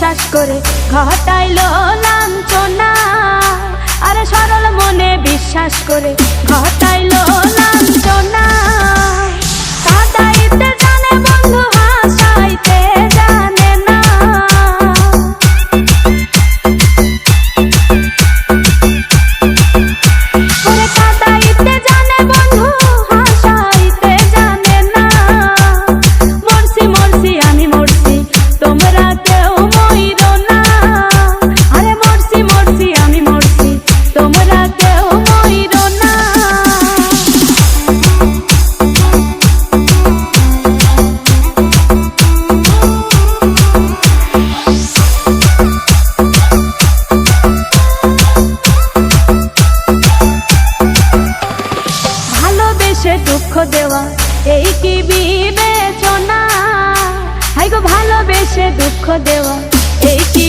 বিশ্বাস করে ঘটাইলো লাঞ্ছনা। আরে সরল মনে বিশ্বাস করে ঘটাইলো লাঞ্ছনা। কাঁদাইতে জানে বন্ধু, হাসাইতে জানে না। ওরে কাঁদাইতে জানে বন্ধু, হাসাইতে জানে না। মরছি মরছি আমি মরছি, তোমরা কেউ মইরো না। আরে মরছি মরছি আমি মরছি, তোমরা কেউ মইরো না। ভালোবেসে দুঃখ দেওয়া এই কি বিবেচনা? হাই গো ভালোবেসে দুঃখ দেওয়া এই কি